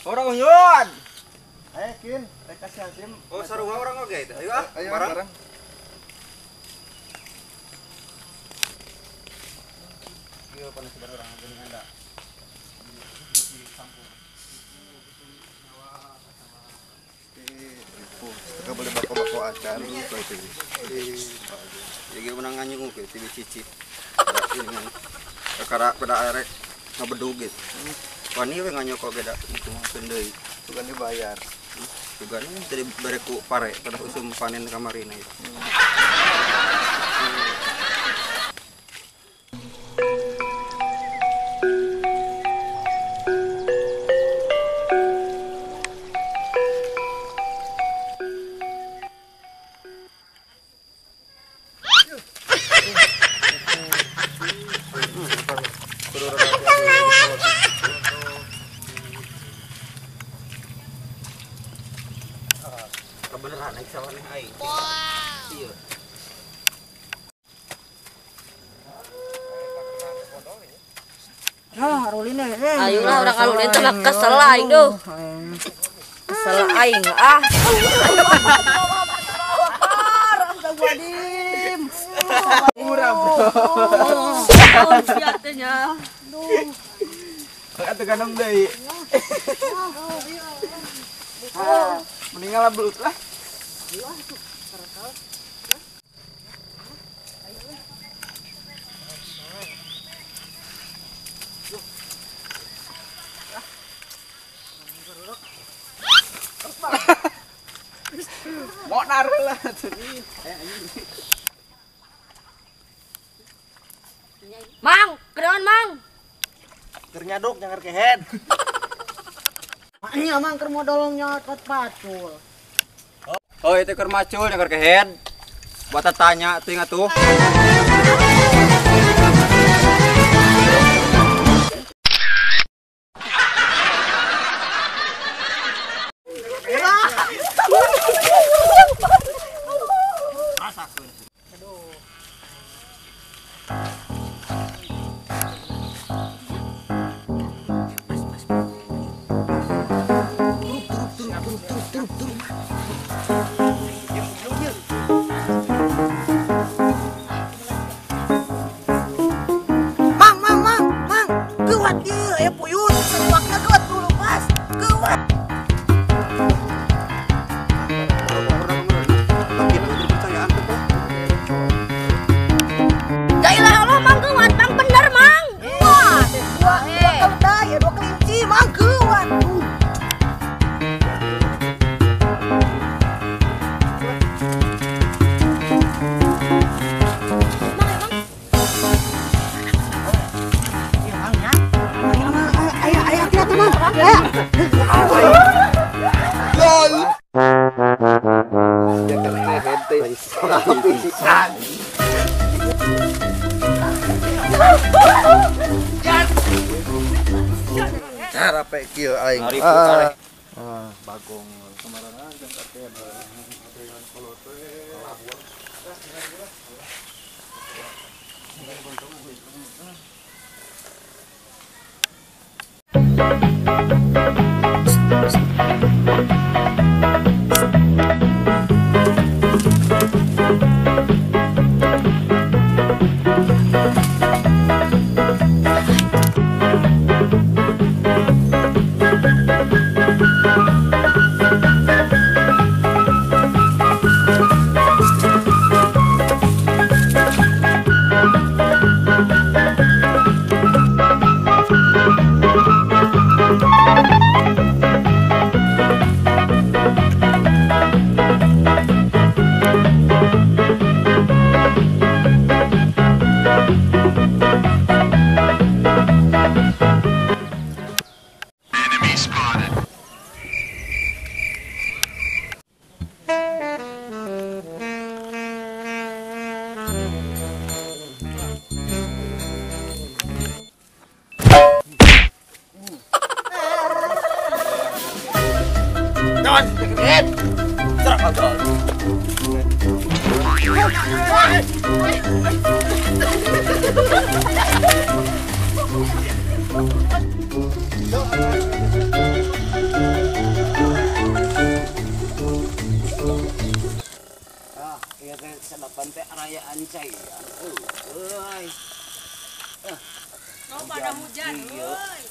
Orang Uyun. Ayo Kin, kasih Hasim. Oh, sarung orang oke itu. Ayo ah, Ayo bareng. Iya, panas sebentar orang gini anda. Di kampung. Kita boleh bako-bako acan. Jadi menang nganyung ke TV cici. Ini kan. Karena pada airnya ngabedug gitu. Wani we nganyok kok beda itu pendei. Bukan dibayar. Juga nih dari bereku pare pada usum panen kamarina itu. Kebeneran naik sawannya aing. Wow. Iya. Ayolah orang alulin teh kesel aing tuh. Kesel aing ah. Murah, Bro. Siatnya. Atuh ganong deui. Meninggal belut lah. Mau naruh lah sini. Mang, kenaon Mang? Keur nyaduk jangan ke head. Maknya mang keur modal nyot pacul. Oh, itu keur macul yang keur ke head. Buat tanya ting atuh. Kuat dia, ya puyun. Seruaknya kuat dulu pas. Kuat. Jailah Allah Mang kuat, Mang bener Mang. Kuat. Dua keledai, dua kelinci, mang kuat. Cara pekil aing. Bagong kemarin aja katanya dengan kolote. Awas, Head. Serak agak. Iya teh sadapan teh rayaan cai. Euy. Mau pada hujan, euy.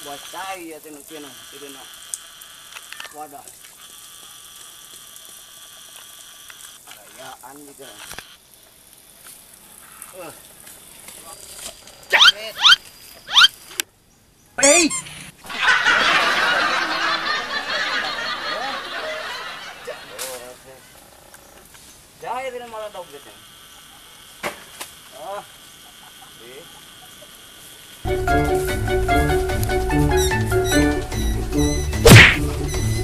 Buat cai ya teh nu kieu tiduna. Wadah. Rayaan juga. Hey. Jahit ini malah dog gitu. Ah.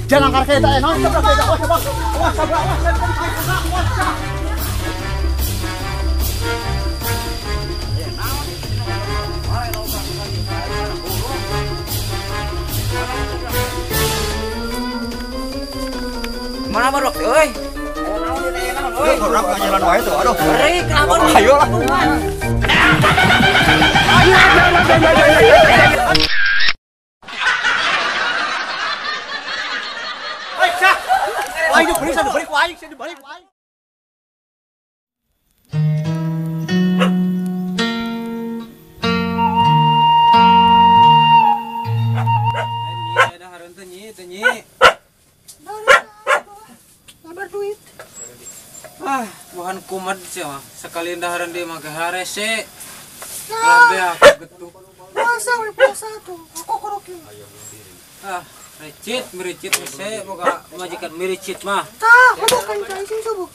Jangan karek eta enak, coba kita awas sabra. Mana baru, euy? Orang nggak jalan wae tuh, aduh. Beri kenapa? Ayo lah. Ayo beri sana beri ku aing, sini balik ku aing. Bukan kumat sih mah. Sekali daharan dia mah harese. Labe aku getuk. Puasa tuh. Aku korokin. Mericit hese boga majikan mericit mah. Tah, aku kan cai sing subuh.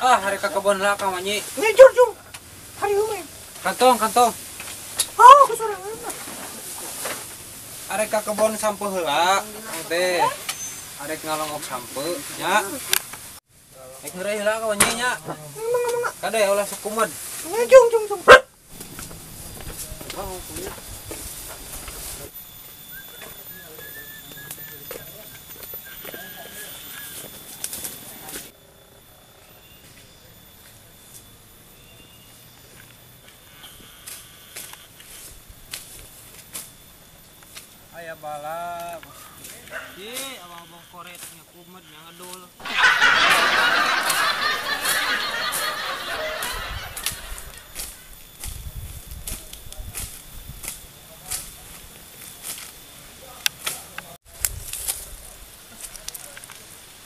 Hari ka kebon lah ka manyi. Ngejur jung. Hari umeh. Kantong. Oh, aku sorangan. Hari ka kebon sampe heula. Teh. Arek ngalongok sampe nya. Ek ngeureun heula ka manyi nya. Kade ulah sukumad. Ngejung jung. Aya bala. Abang koretnya kumat nya ngedul.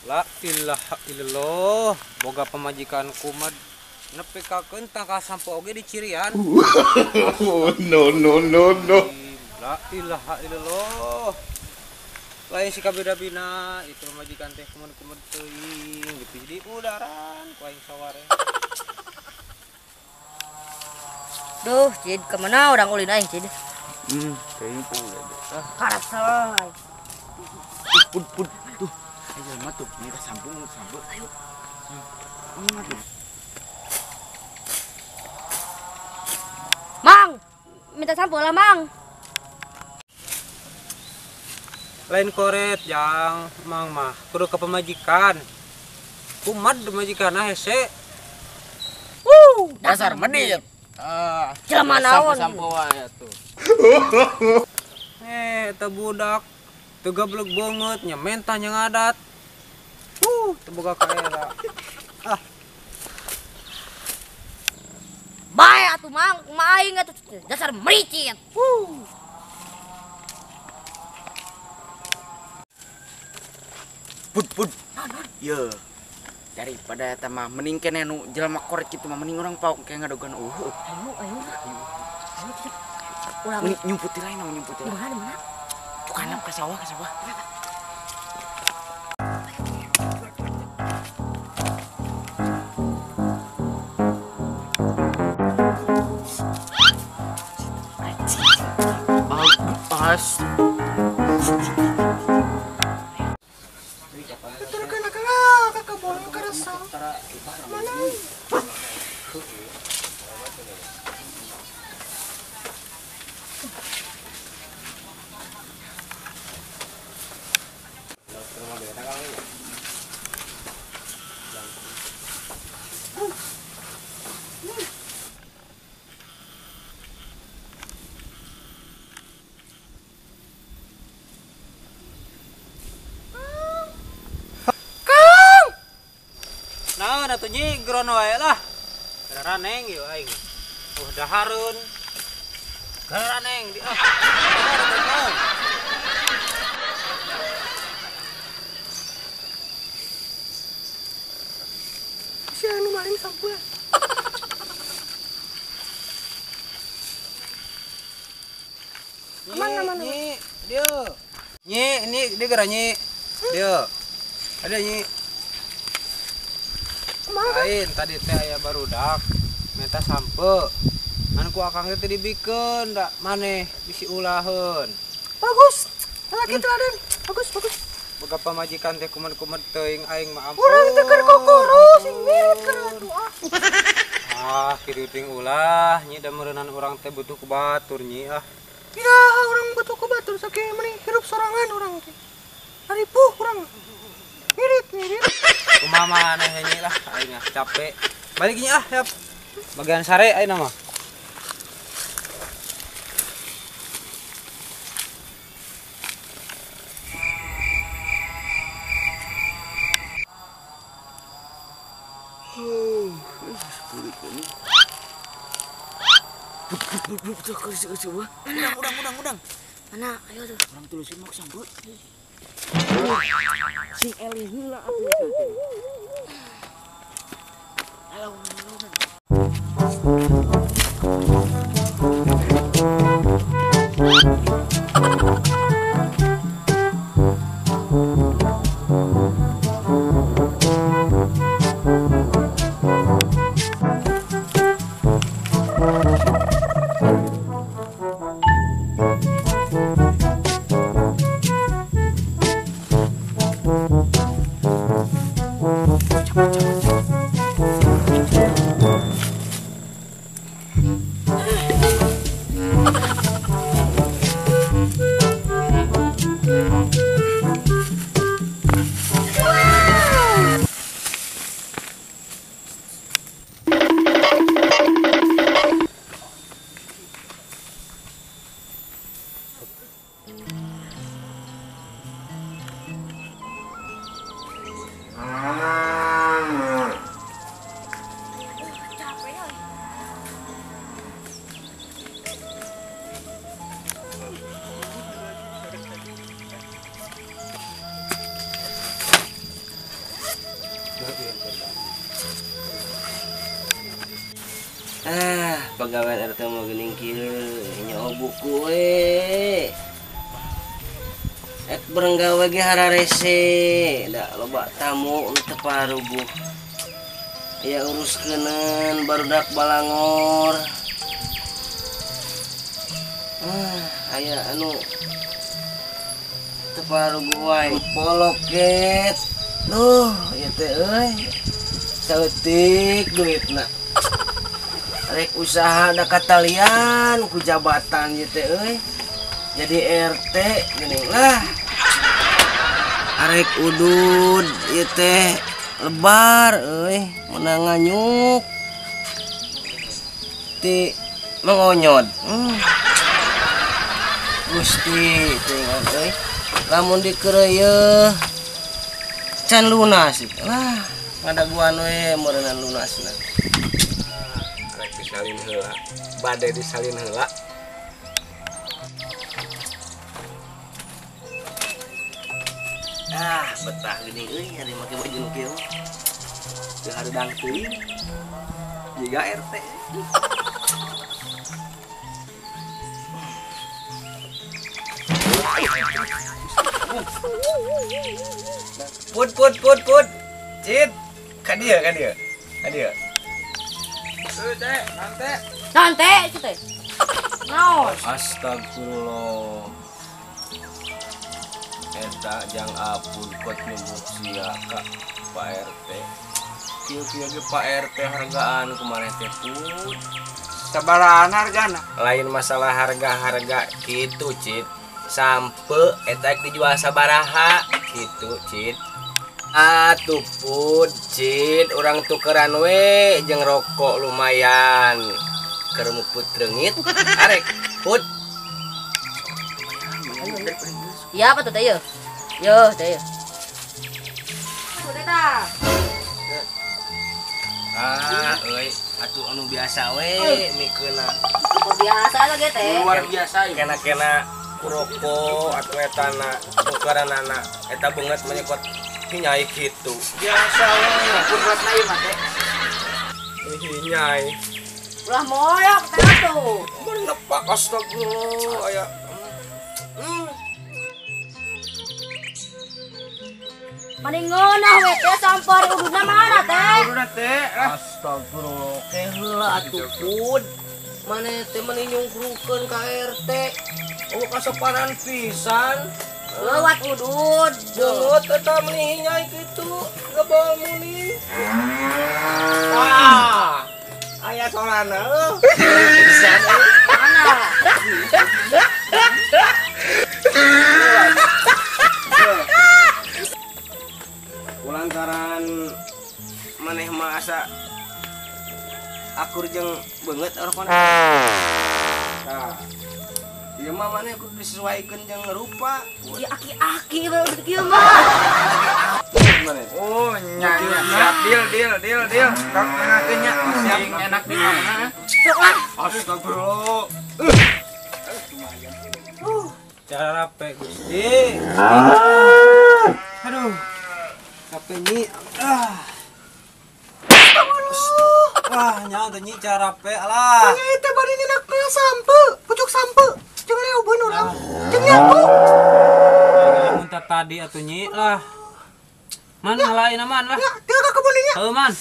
La ilaha illallah, boga pemajikan kumat nepi ka keunta ka sampo oge di cirian. No. La ilaha illallah. Lain si kabeda-bina itu majikan teh kumat-kumat teuing gitu di udaran ku aing saware. Duh, Cid, kemana orang ulin aing, Cid? Kayaknya pula. Karap salai. Pud tuh. Ayo matuh, ini kita sambung. Ayo. Mang, minta sampul lah, Mang. Lain koret yang mang mah kudu ke pemajikan. Kumat majikan hese. Dasar medit. Jelema naon? Sampo wae tuh. Eta budak teu gablek banget nya mentah nya ngadat. Teu boga kaera. Bae atuh, Mang, kumaha aing atuh dasar mericit. Pud. Ye. Daripada eta mah mending keneh nu jelema korek kitu mah mending urang pauk kayak ngadogan Ayo. Urang Mending nyumput ti lain nyumput ti. di mana? Tukana ka sawah. As. Kakak boleh kerasa. Mana? atuh nyi geron wae lah. Raneng yeuh aing. Dahareun. Raneng di Si anu main sampul. Mana? Nyi, dia. Nyi, ini dia geran nyi. Dia. Ada nyi. Lain tadi teh aya barudak minta sampe. Anu ku akang teh dibikeun da maneh bisi ulaheun. Bagus. Laki teladan. Bagus. Boga pamajikan teh kumet-kumet teuing aing mah ampun. Urang teh keur kokoro sing mirip keur atuh ah. Ah, kitu ting ulah nyi da meureunana urang teh butuh ku batur nyi ah. Ya, orang butuh ku batur saking meni hirup sorangan urang teh. Haripuh urang. Ngirit. Kumaha maneh nyi lah aing capek. Balik nyi ah, yap. Bagian sare ayeuna mah. Udang. Mana? Ayo tuh. Orang tulusin mau sambut. Si Eli heula atuh. Halo. Pegawai RT mau geuning kieu nya buku we. Ek berenggawe ge hararese, da loba tamu nu teu paruguh. Ya uruskeun barudak balangor. Aya anu teu paruguh wae poloket. Duh, ieu teh euy. Saeutik duitna. Rek usaha da katalian ku jabatan ieu teh euy. Jadi RT geuning lah. Arek udud ieu teh lebar euy, meunang nganyuk. Ti mangonyod. Gusti teuing euy. Lamun dikeureuyeun can lunas lah. Ngadaguan we meureunana lunasna. Disalin heula. Bade disalin heula. Betah gini euy ari make baju nu kieu. Teu hareudang teuing. Jiga RT. Put. Cit. Ka dieu. Teh, teh. Nanti itu teh. Naon? Astagfirullah. Eta jang apun kot nyebut sia ka Pak RT. Kieu ge Pak RT hargaan kumaneh teh put. Sabarahan hargana? Lain masalah harga kitu Cit. Sampe eta dijual sabaraha kitu Cit. Atuh put Cit, urang tukeran we jeung rokok lumayan. Keur muput reungit. Arek put. Iya apa tuh teh yeuh? Yeuh teh yeuh. Tuh teh tah. Euy, atuh anu biasa we mikeuna. Biasa lagi teh. Luar biasa ieu. Kena-kena kuroko atuh etana tukeranana eta beungeut menyekot hinyai kitu. Biasa we. Pun ratna ieu mah teh. Hinyai. Ulah moyok teh tuh. Mun nepak astagfirullah aya. Mending ngeunah we teh sampari uduna mana teh? Udah teh. Astagfirullah, keheula atuh Pud. Mane teh meni nyungkrukeun ka RT. Oh kasopanan pisan. Lewat udud. Beungeut eta meni hinyai kitu, gabawa muni. Wah. Aya sorana pisan euy. Mana? Lantaran maneh mah asa akur jeung beungeut orokona. Nah, ieu mah maneh kudu disesuaikeun jeung rupa. Di aki-aki baru kieu mah. Oh, nya. Deal. Kang enakeun nya. Siap enak di mana? Sok lah. Astagfirullah. Cara rape Gusti. Aduh. Capek nyi. Wah, nya teh nyi cara rape alah. Nya teh bari nina kaya sampe, pucuk sampe. Jeung leubeun urang. Jeung nyapu. Mun tadi atuh nyi lah. Man ngalain aman lah. Ya, teu ka kebun nya. Heuh man.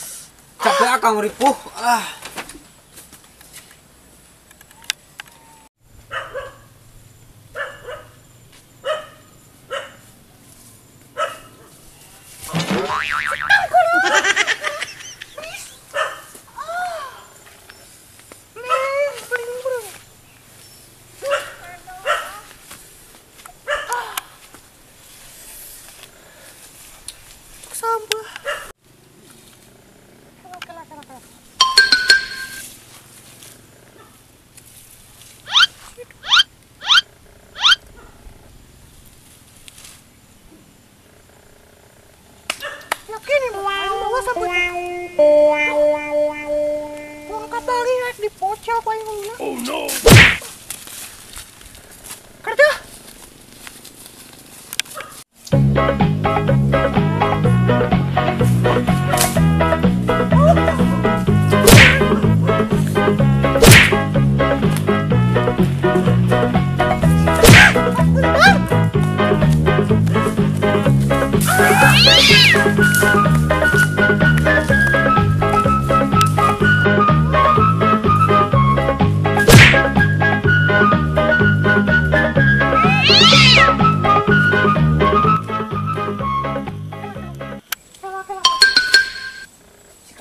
Capek akang ripuh. Ah. Sampah. Yakin ini bawa sampah. Buang kabali rek dipocel payungna. Oh no. Kerja.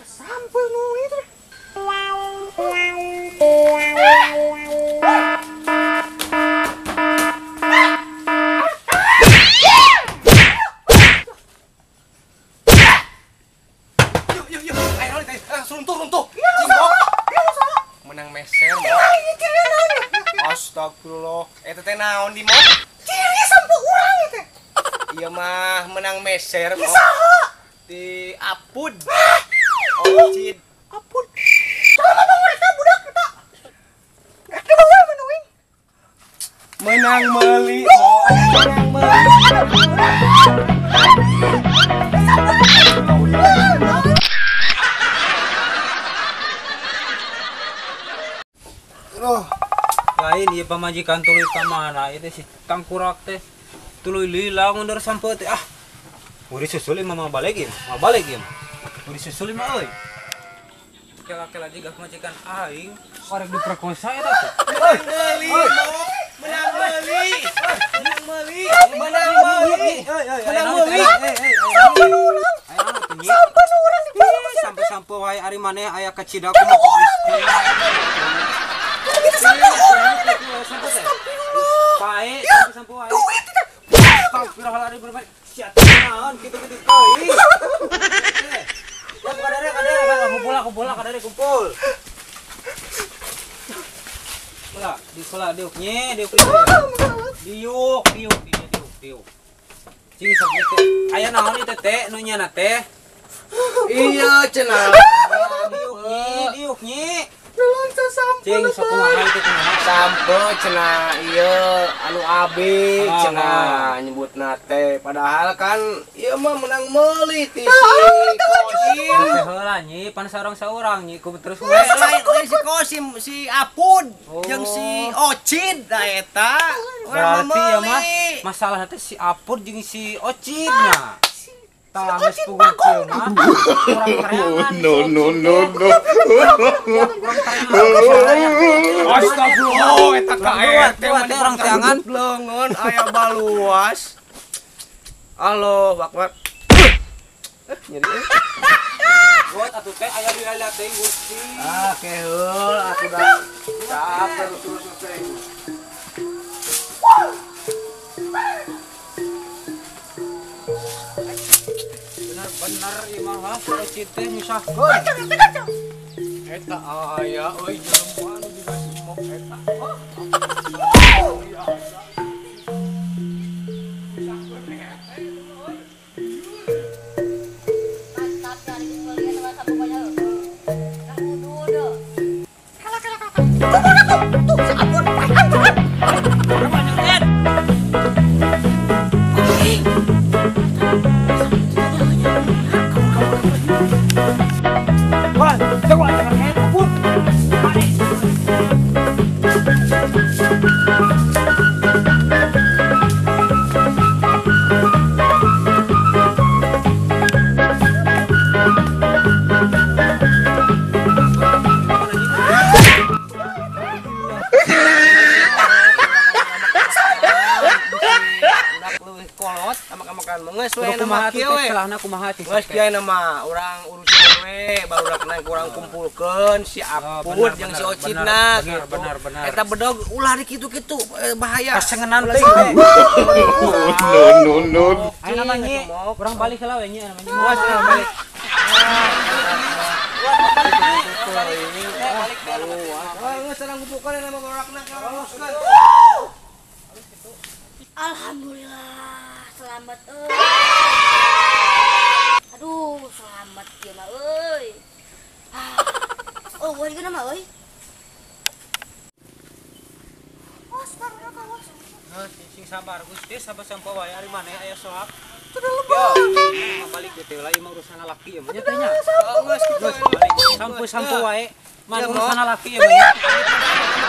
Sampai nu itu. Yuk, ayo teh. Runtuh. Cimbok. Menang meser. Astagfirullah. Eta teh naon di mah? Ciri sampai urang itu. Ieu mah menang meser. Ya saha? Di Apud. Oh, Cid. Apun. Sama bawa eta budak eta. Gak ada bawa menuing. Menang meuli. Menang meuli. Lain ieu pamajikan tuluy ka mana ieu teh si tangkurak teh tuluy lila ngundur sampe teh ah. Uri susul mah balik ieu. Uri susul mah euy. Kela-kela jiga majikan aing arek diperkosa eta teh. Menang meuli. Sampai wae ari maneh aya kacida kumaha Gusti. Pae sampai wae. Astagfirullahaladzim bermain. Siat naon kitu-kitu euy. Ya kumpul kadare kumpul. Lah, diuk nye, diuk. Cing sok teh. Aya naon ieu teh nu nyana teh? Iya cenah. diuk nyi. Dalam sasampa Cing sok kumaha itu kumaha. Sampe cenah ieu anu abi cenah nyebutna teh padahal kan ieu mah menang meuli ti si Kosim. Teh heula nyi pan sareng saurang nyi ku terus Lain si Kosim si Apud jeung si Ocid da eta. Urang berarti ya mah meuli. masalah teh si Apur jeung si Ocidnya. Tah geus puguh kieu mah kurang kareangan. no. Astagfirullah eta ka Teh orang teangan. leungeun aya baluas. Allahu Akbar. Nyeri Buat atuh teh aya lihat teh Gusti. Ah, keheul aku dah capek terus teh. Bener ieu mah si Ocid teh nyusahkeun. Eta aya euy jelema anu dikasih mok eta. Mantap dari kalian sama sabukanya. Kamu dulu. Kolot sama-makan mengeus we Kudu nama kumaha teh kieu we. celahna kumaha teh. Geus kieu nama urang urusan we barudak kurang kumpulkeun si Apud jeung si Ocidna gitu. benar. Eta bedog ulah di kitu-kitu bahaya. Pasengenan teh. No. Ayo nama nyi, kurang balik heula we nyi namanya. Geus balik. Geus sareng kumpulkeun nama barudak kaluskeun. Alhamdulillah, selamat Aduh, selamat ya mah euy. Oh, wari geuna mah euy. Sing sabar Gusti, sabar sampo wae ari maneh aya soak. Yo, balik teh lah ieu urusan laki ya mah teh nya. Geus kitu. Sampo wae. Man urusan laki ya mah.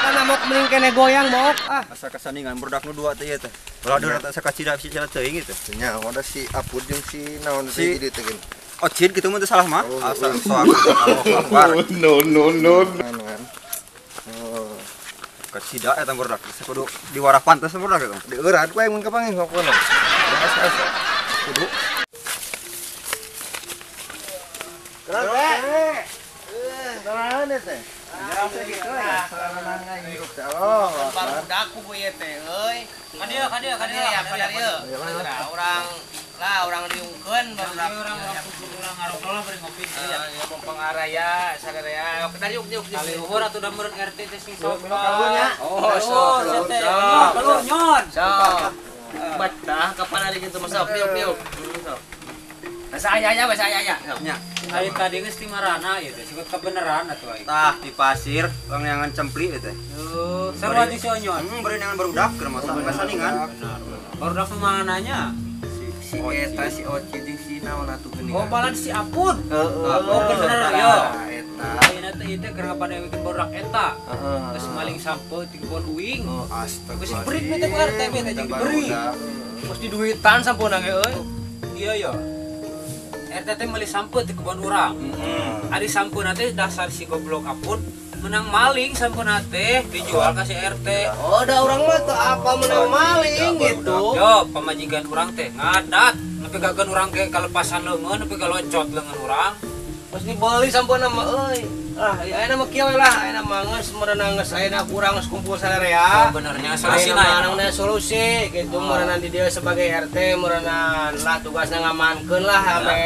Kana mok mending kene goyang mok. Asa kasaningan budak nu dua teh ieu teh. Ulah dua teh sakacida cida teuing gitu. nya ada si Apud jeung si naon Si- teh di teh gini. Ocid gitu mah teu salah mah. Asa soak Allahu Akbar. No. Kan. Oh, Kacida eta budak. Kudu diwarah pantes budak gitu. dieurat we mun kapangin sok kono. Asa. Kudu. Kenalan teh. Barudak ku ieu teh euy. Kadia. Urang diungkeun barudak. Orang ngarokola bari ngopi ya. Ya pengaraya sadaya. Kita yuk. Kali luhur atuh da meureun RT teh sing sok. Oh, sok. Kalau nyon. Sok. Betah kapan hari kitu mah sok. Yuk. Sok. Bahasa aya. Nya. Ari tadi geus ti marana ieu teh sikut kebenaran atuh ai. Tah di pasir yang cempli teh. Sarua di si Onyon. Beri nangan barudak keur masalah kasaningan. Barudak nu mananya? si eta si Oci jeung si naon atuh geuning. Oh, palan si Apun. Oh, bener ya. Eta. Ayeuna teh ieu teh keur ngapadewekeun barudak eta. Heeh. Geus maling sampo ti kebon uing. Oh, Geus diberi teh ku RT teh jeung diberi. Mos diduitan sampuna ge euy. Iya ya. RT teh meuli sampo ti kebon urang. Ari sampuna teh dasar si goblok Apun menang maling sampuna teh dijual ka si RT. Oh, da urang mah teu apa menang maling gitu. Yo, pamajikan urang teh ngadat, nepi kageun urang ge kalepasan leungeun, nepi kalocot leungeun urang. Mos dibeli sampuna mah euy. Ya ayeuna mah kieu lah, ayeuna mah geus merenang geus ayeuna kurang geus kumpul sadarea. Benernya Solusi solusina na solusi gitu merenang di dia sebagai RT merenang lah tugasna ngamankeun lah ame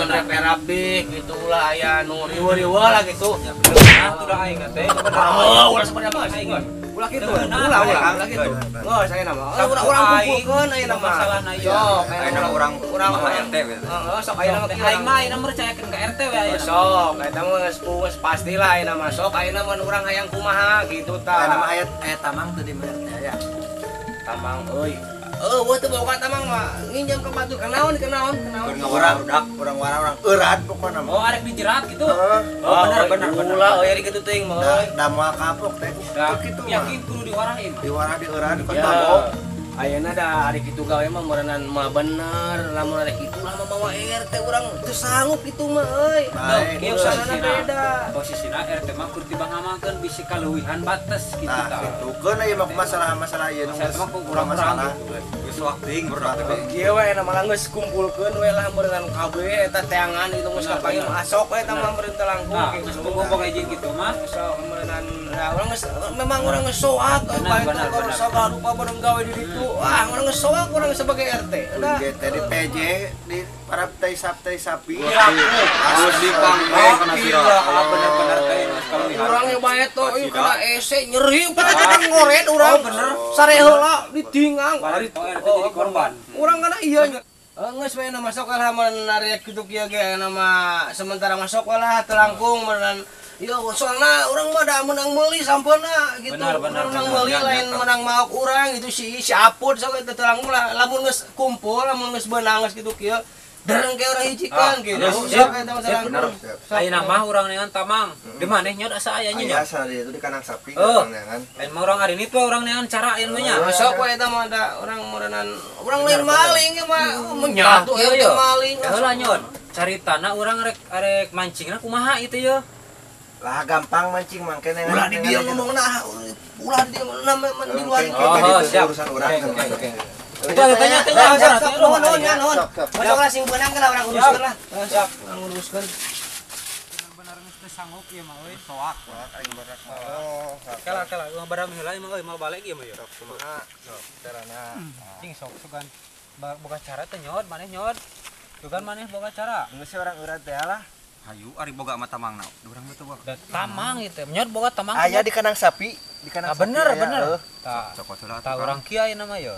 benar. rapi gitu ulah aya nu riweuh-riweuh lah gitu. Nah, udah aing teh. Oh, ulah sebenarnya mah aing. Ulah ulah kitu. Ulah kitu. Oh, saya nama. Urang kumpulkeun aya nama. Sok, aya nama urang RT we. Heeh, sok aya nama kieu. Aing mah ayeuna mercayakeun ka RT we aya. Sok, eta mah geus pastilah aya nama. Sok ayeuna mun urang hayang kumaha kitu tah. Nama ayat tamang teu di mana ya. Tamang euy. Wah teu boga tamang mah nginjem ka batur kenaon. Urang warang eurat pokona mah. Oh, arek dijerat gitu. Bener. Ulah aya di kitu teuing mah euy. Da moal kapok teh. Kitu mah. Yakin kudu diwarahin. Diwarah di eurat di Ya, mabok. ayeuna da ari kitu gawe mah meureunnan mah bener, lamun ari kitu lah mah bawa RT urang teu sanggup kitu mah euy. Baik. Kieu sanana beda. Posisina RT mah kudu dibangamakeun bisi kaleuwihan batas gitu Nah, tah. gitu kan ieu mah masalah ieu nu Masalah mah kurang masalah. Geus wakting berat we. Kieu we na malah geus kumpulkeun we lah meureunnan kabeh eta teangan itu geus kapanggih masok we eta mah meureun teu langkung. Nah, geus boga izin gitu mah. Sok meureunnan ya urang geus memang urang geus soak bae kalau sagala rupa bareng gawe di ditu. Wah, urang geus soak urang sebagai RT. Udah. di PJ di para teh sapi. Harus dipangke kana sira. Bener-bener teh kaleuwihan. Urang yang bae to ieu kena ese nyeri kana jadi ngoret urang. Bener. Sare heula didingang. Bari to RT jadi korban. Urang kana iya nya. Geus we na masuk lah mun arek kitu kieu ge nama sementara masuk lah teu langkung meureun. Yo soalna urang mah da menang meuli sampeuna gitu. Benar. Menang meuli lain menang maok urang gitu si Apud sok teu langkung lah lamun geus kumpul lamun geus beunang geus kitu kieu. Dereng ke urang hijikeun gitu. Sok eta mah langkung. Ayeuna mah urang neangan tamang. Di maneh nyot asa aya nya. Aya asal itu di kanang sapi Oh. kan. Lain mah urang hari ini tuh urang neangan cara ieu nya. Sok we eta mah da urang meureunnan urang lain maling ge mah menyatu eta maling. Heula nyot. Caritana urang arek mancingna kumaha itu ye? Lah gampang mancing mah kene. Ulah di dia ngomong nah, ulah di dia di luar. Oh, siap. Urusan urang. Oke. Itu tanya Nuhun. Masuk lah sing beunang lah urang uruskeun lah. Siap, urang uruskeun. Benar geus sanggup ieu mah euy, soak. Aing barak. Kala urang barang heula mah euy mau balik ieu mah ye. Kumaha? Sok carana. Cing sok sugan boga cara teh nyot maneh nyot. Sugan maneh boga cara. Geus orang eurat teh lah. Hayu ari boga mah tamangna. Urang mah teu boga. Da tamang itu. Nyot boga tamang. Aya di kanang sapi, di kanang sapi. Bener. aya. Tah. Cokot heula. Tah urang kieu ayeuna mah ye.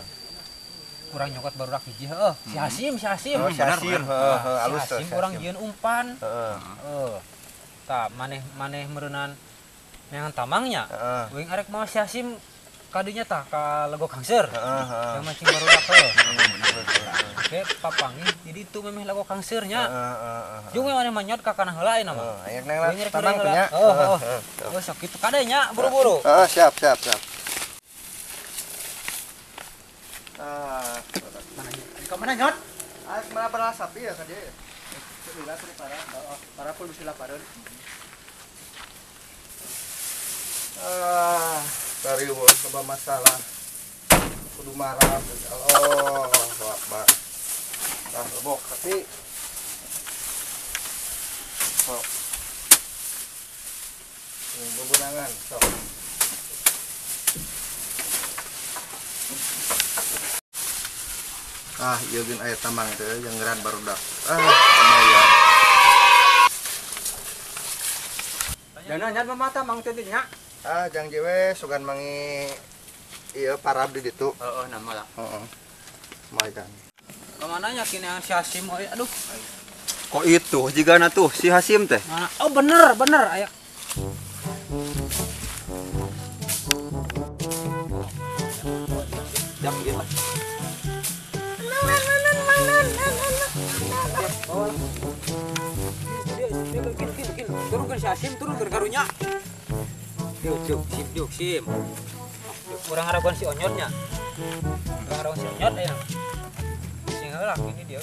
Urang nyokot barudak hiji heuh. Si Hasim. Oh, Syasim. Heeh, alus Si Hasim urang jieun umpan. Heeh. Tah maneh meureunnan neangan tamangnya. Heeh. Wing arek mau si Hasim kadinya tah ka Lego Kangser. Heeh. Yang mancing barudak heuh. Oke, papangi jadi itu memeh Lego Kangsernya. Jeung maneh manyot ka kana heula ayeuna mah. Aya nang tamang teh nya. Oh, sok kitu kadenya buru-buru. Heeh, siap. Ka mana nyot? Mana para sapi ya ka dieu. Bila teh para pun bisa lapareun. Dari coba masalah kudu marah. Oh, Akbar. Tah lebok tapi sok. Ini bebenangan, sok. Ieu geun aya tamang teh yang ngeran barudak. Lumayan. Jangan nyat mah tamang teh nya. Jang jewe sugan mangi ieu parab di ditu. Heeh, nama lah. Heeh. Lumayan. Kemana yakin yang si Hasim euy? Aduh. Kok itu jigana tuh si Hasim teh? Mana? Oh bener aya. Jam gitu. Turun si Hasim, turun ke karunya. Diuk, sim. Kurang harapan si Onyotnya. Kurang harapan si Onyot ya. Sing heula ini dia.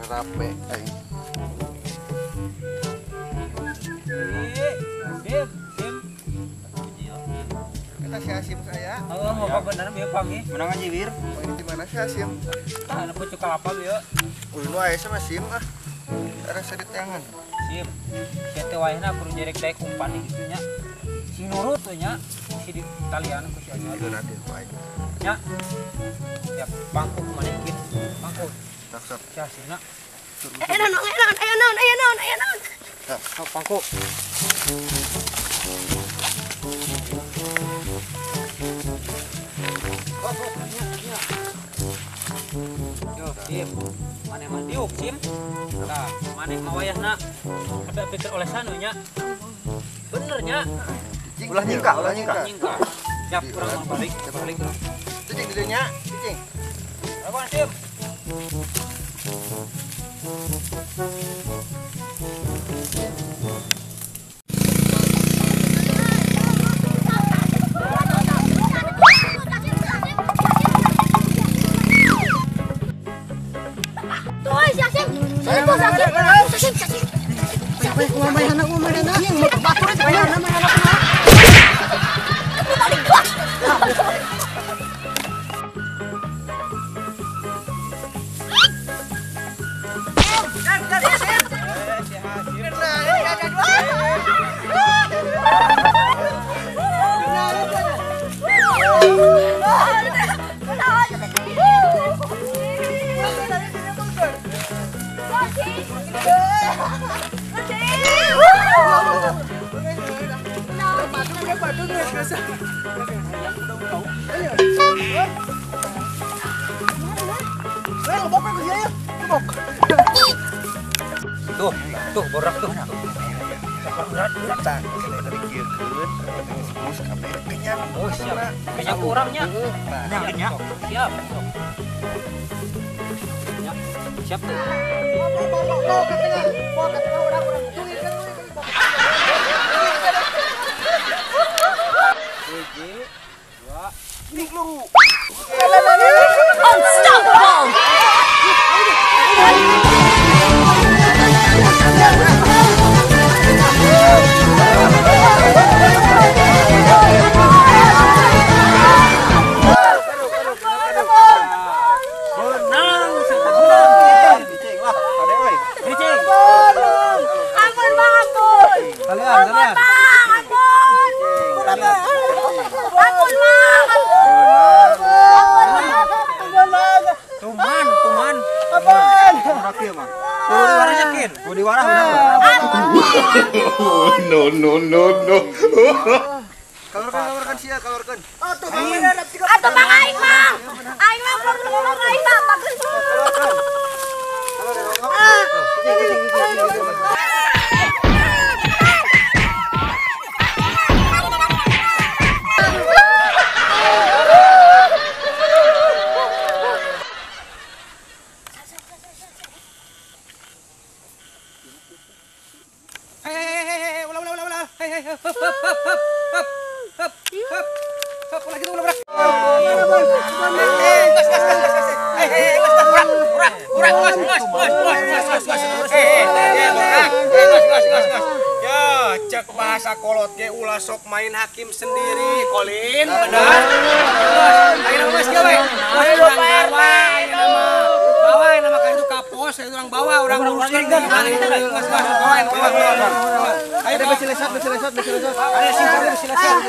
Rape aing. Sim. Kita si Hasim saya. Oh, apa bener bieu pangi. Menangan jiwir. Oh, ini di mana si Hasim? Tah ada pucuk kalapa bieu. Ulun wae sama Sim Ada sedikit tangan. Sim. Kieu teh wayahna kudu jerek daek umpan gitu nya. Si nurut we nya. Si di talian ku si Onyot. Itu nanti wae. Nya. Ya bangku maneh gitu. Bangku. Tak Si Hasimna. Ayo non. Oh, pangku. Yo, Sim. Mana mah diuk, Sim? Nah, mana mau wayahna? Ada pikir oleh sanunya. Benernya. Ulah nyingkak. Nyingka. Siap, kurang balik. Cicing didinya, cicing. Apa, Sim? Tuh, borak tuh. Oh, siap. Kenyang kurangnya. Kenyang. Siap. Siap tuh. No. Kalorkan sia, kalorkan. Atuh Bang aing mah. Aing mah belum ngomong aing mah bagus. Cek bahasa kolot ge ulah sok main hakim sendiri, Kolin. Benar. Ayo Mas ge we. Ayo Pak RT. Bawa nama kan itu kapos, itu orang bawa, orang uruskan. Ayo besi lesot. Ayo simpul besi lesot.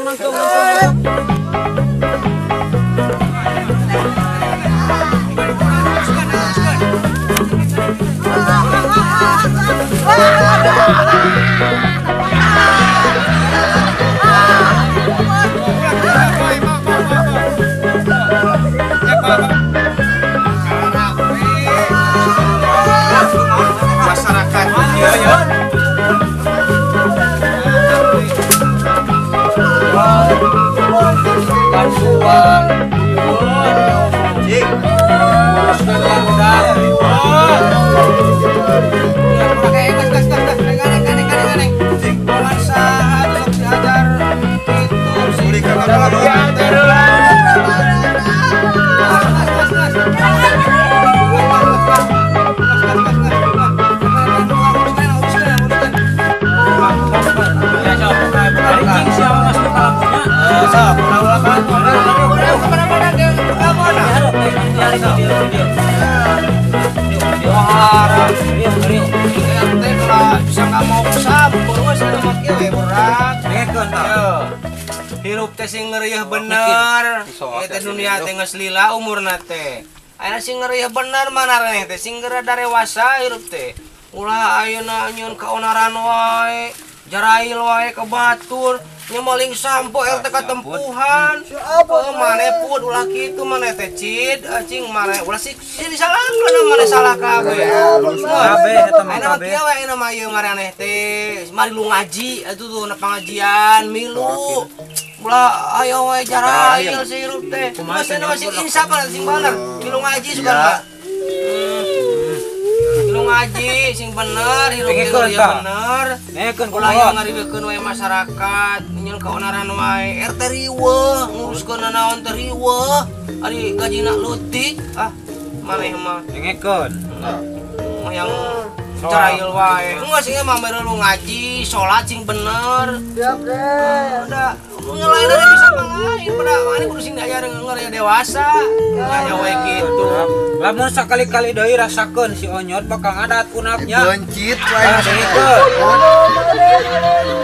Nangtung. Hirup teh sing ngerieuh bener. Eta dunia teh geus lila umurna teh. Ayeuna sing ngeureuyeuh bener manareh teh sing geura darewasa hirup teh. Ulah ayeuna nyeun kaonaran wae, jarail wae ke batur, nyemeling sampo teh katempuhan. Maneh pud ulah kitu maneh teh cid, cing maneh ulah si disalahkeun maneh salah kabeh. Kabeh eta mah Ayeuna kabeh. kieu we ayeuna mah ieu maraneh teh, mari lu ngaji atuh tuh na pangajian milu. Ulah ayo we jarail sirup teh. Masih insaf kan sing bener. Milu ngaji sugan mah. Milu ngaji sing bener, hirup teh bener. Nekeun Ulah kumaha? yang ngariweukeun we masyarakat, nyeun kaonaran wae. RT riweuh, nguruskeun naon teh riweuh. Ari gajina leutik, maneh mah Nekeun. yang carail wae. Enggak sih mah mere lu ngaji, salat sing bener. Siap deh. Udah, ngelain aja bisa ngelain. Pada mana kudu sing diajarin ngeureun dewasa. Nya we kitu. Lamun sakali-kali deui rasakeun si Onyot bakal ngadat kunapnya. Bencit Ah, wae. nekeun.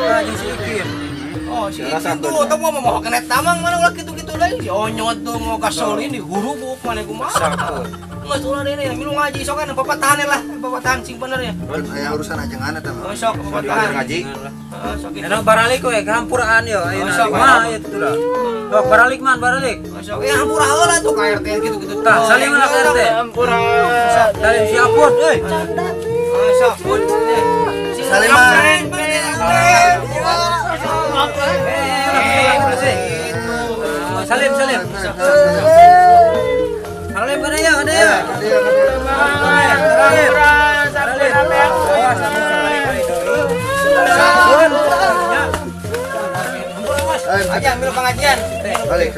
Aja si Ikin. Oh, si itu tuh mau kena tamang mana ulah kitu-kitu deui. Si Onyot tuh mau kasolin digurubuk mana kumaha. Sakeun. Geus ulah deui milu ngaji sok kan papatahan lah, papatahan sing bener ya. Aya urusan ajengan eta mah. Oh, sok papatahan ngaji. Heeh, sok kitu. Enak baralik we kahampuraan yo ayeuna. Sok, Mah itu lah. Sok baralik man baralik. Sok ya hampura heula tuh ka RT gitu-gitu. Tah, salim lah RT. Hampura. Salim siapun euy. Sok pun. Salim, Salim salim. Salim kada ya, kada ya. Aja ambil pengajian. Balik.